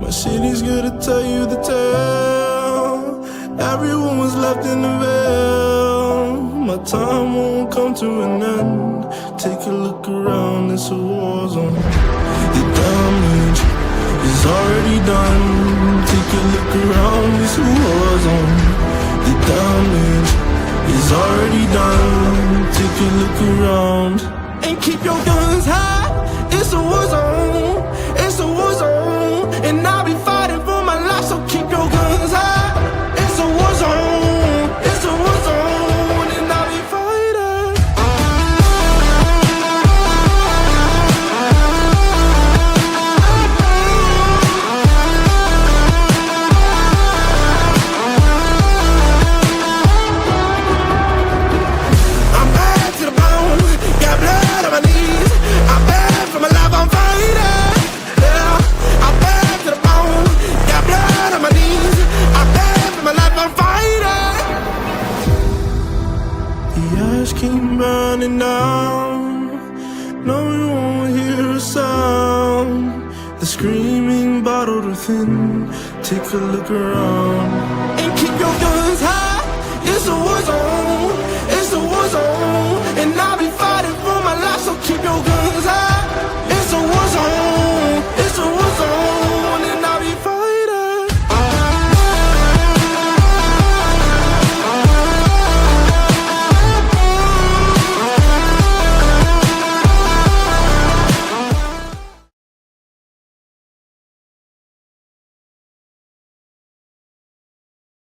My city's gonna tell you the tale. Everyone was left in the veil. My time won't come to an end. Take a look around, it's a war zone. The damage is already done. Take a look around, it's a war zone. The damage is already done. Take a look around. And keep your guns high. It's a war zone. It's a war zone. And I'll be fighting for my life, so keep your guns high. It's a war zone. It's a war zone. And I'll be fighting. I'm bad to the bone. Got blood on my knees. I'm bad for my life, I'm fighting. Yeah, I'm bad to the bone. Got blood on my knees. I'm bad for my life, I'm fighting. The ash keep burning down. No one won't hear a sound. The screaming bottled within. Take a look around.